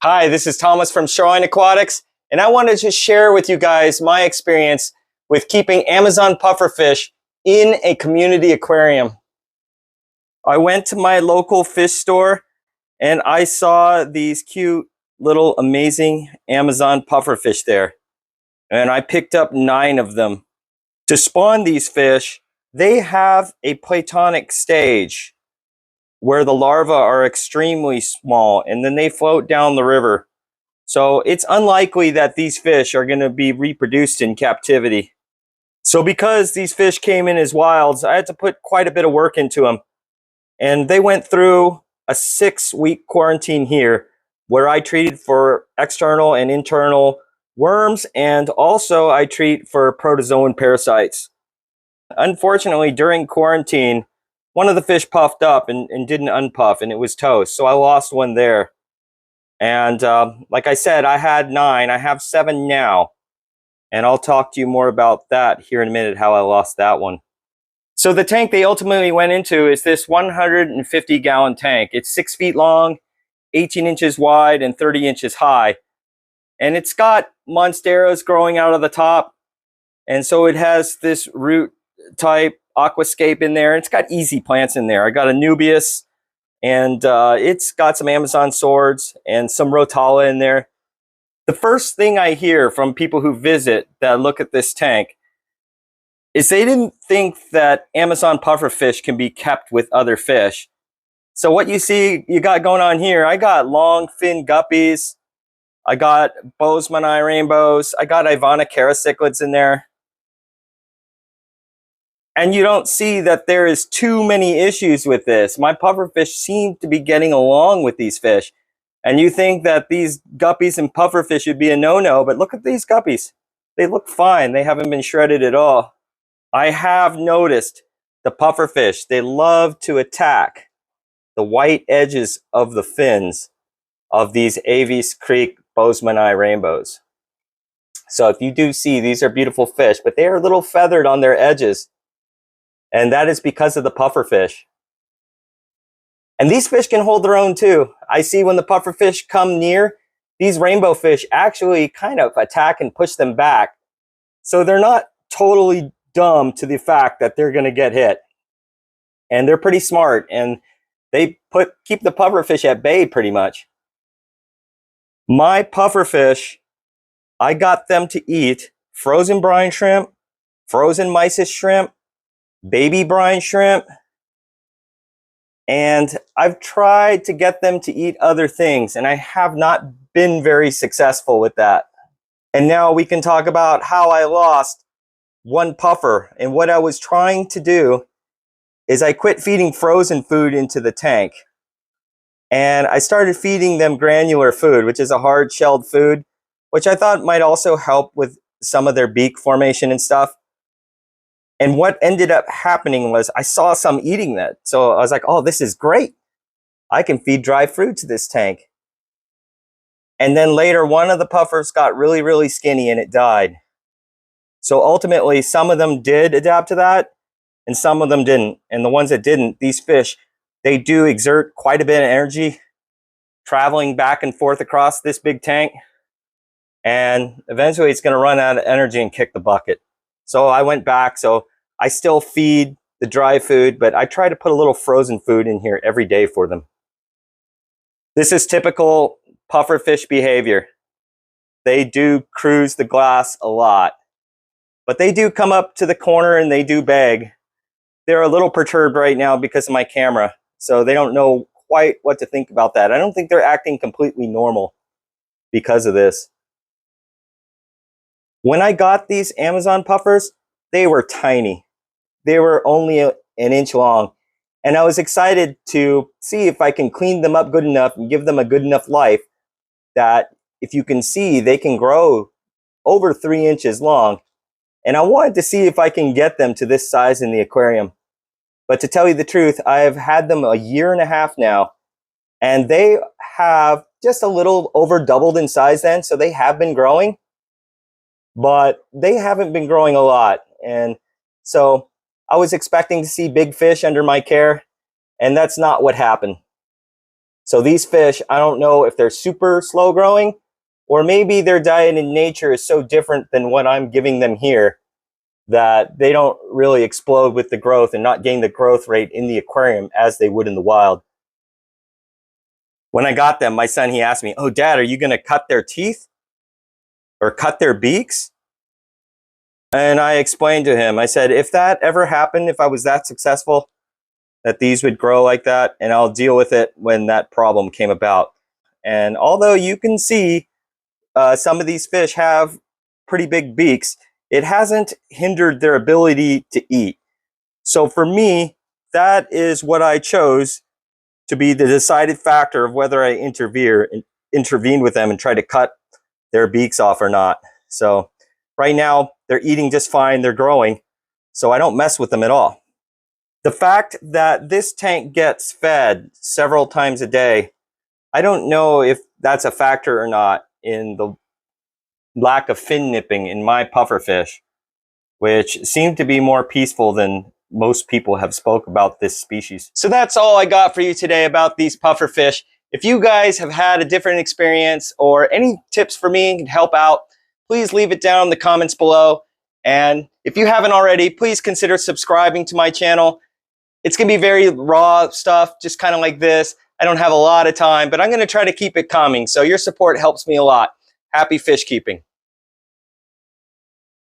Hi, this is Thomas from Shoreline Aquatics, and I wanted to share with you guys my experience with keeping Amazon pufferfish in a community aquarium. I went to my local fish store and I saw these cute little amazing Amazon pufferfish there, and I picked up 9 of them. To spawn these fish, they have a platonic stage where the larvae are extremely small and then they float down the river. So it's unlikely that these fish are going to be reproduced in captivity. So because these fish came in as wilds, I had to put quite a bit of work into them. And they went through a 6-week quarantine here where I treated for external and internal worms, and also I treat for protozoan parasites. Unfortunately, during quarantine, one of the fish puffed up and didn't unpuff, and it was toast. So I lost one there. And like I said, I had 9. I have 7 now. And I'll talk to you more about that here in a minute, how I lost that one. So the tank they ultimately went into is this 150-gallon tank. It's 6 feet long, 18 inches wide, and 30 inches high. And it's got monsteras growing out of the top. And so it has this root type aquascape in there. It's got easy plants in there. I got a Nubius, and it's got some Amazon swords and some Rotala in there. The first thing I hear from people who visit that look at this tank is they didn't think that Amazon pufferfish can be kept with other fish. So what you see you got going on here, I got long fin guppies, I got Bozeman rainbows, I got Ivana cichlids in there. And you don't see that there is too many issues with this. My pufferfish seem to be getting along with these fish. And you think that these guppies and pufferfish would be a no-no, but look at these guppies. They look fine. They haven't been shredded at all. I have noticed the pufferfish, they love to attack the white edges of the fins of these Aves Creek Bozeman rainbows. So if you do see, these are beautiful fish, but they are a little feathered on their edges. And that is because of the pufferfish. And these fish can hold their own too. I see when the pufferfish come near, these rainbow fish actually kind of attack and push them back. So they're not totally dumb to the fact that they're going to get hit. And they're pretty smart, and they keep the pufferfish at bay pretty much. My pufferfish, I got them to eat frozen brine shrimp, frozen mysis shrimp, baby brine shrimp, and I've tried to get them to eat other things, and I have not been very successful with that. And now we can talk about how I lost one puffer. And what I was trying to do is I quit feeding frozen food into the tank, and I started feeding them granular food, which is a hard-shelled food, which I thought might also help with some of their beak formation and stuff. And what ended up happening was I saw some eating that. So I was like, oh, this is great. I can feed dry fruit to this tank. And then later, one of the puffers got really, really skinny and it died. So ultimately, some of them did adapt to that and some of them didn't. And the ones that didn't, these fish, they do exert quite a bit of energy traveling back and forth across this big tank. And eventually it's going to run out of energy and kick the bucket. So I went back. So I still feed the dry food, but I try to put a little frozen food in here every day for them. This is typical pufferfish behavior. They do cruise the glass a lot, but they do come up to the corner and they do beg. They're a little perturbed right now because of my camera, so they don't know quite what to think about that. I don't think they're acting completely normal because of this. When I got these Amazon puffers, they were tiny. They were only an inch long. And I was excited to see if I can clean them up good enough and give them a good enough life that, if you can see, they can grow over 3 inches long. And I wanted to see if I can get them to this size in the aquarium. But to tell you the truth, I have had them a year and a half now, and they have just a little over doubled in size then. So they have been growing, but they haven't been growing a lot. And so I was expecting to see big fish under my care, and that's not what happened. So these fish, I don't know if they're super slow growing, or maybe their diet in nature is so different than what I'm giving them here that they don't really explode with the growth and not gain the growth rate in the aquarium as they would in the wild. When I got them, my son, he asked me, "Oh, Dad, are you going to cut their teeth or cut their beaks?" And I explained to him, I said, if that ever happened, if I was that successful, that these would grow like that, and I'll deal with it when that problem came about. And although you can see some of these fish have pretty big beaks, it hasn't hindered their ability to eat. So for me, that is what I chose to be the decided factor of whether I intervene with them and try to cut their beaks off or not. So right now, they're eating just fine, they're growing, so I don't mess with them at all. The fact that this tank gets fed several times a day, I don't know if that's a factor or not in the lack of fin nipping in my pufferfish, which seem to be more peaceful than most people have spoke about this species. So that's all I got for you today about these pufferfish. If you guys have had a different experience or any tips for me can help out, please leave it down in the comments below. And if you haven't already, please consider subscribing to my channel. It's going to be very raw stuff, just kind of like this. I don't have a lot of time, but I'm going to try to keep it coming. So your support helps me a lot. Happy fish keeping.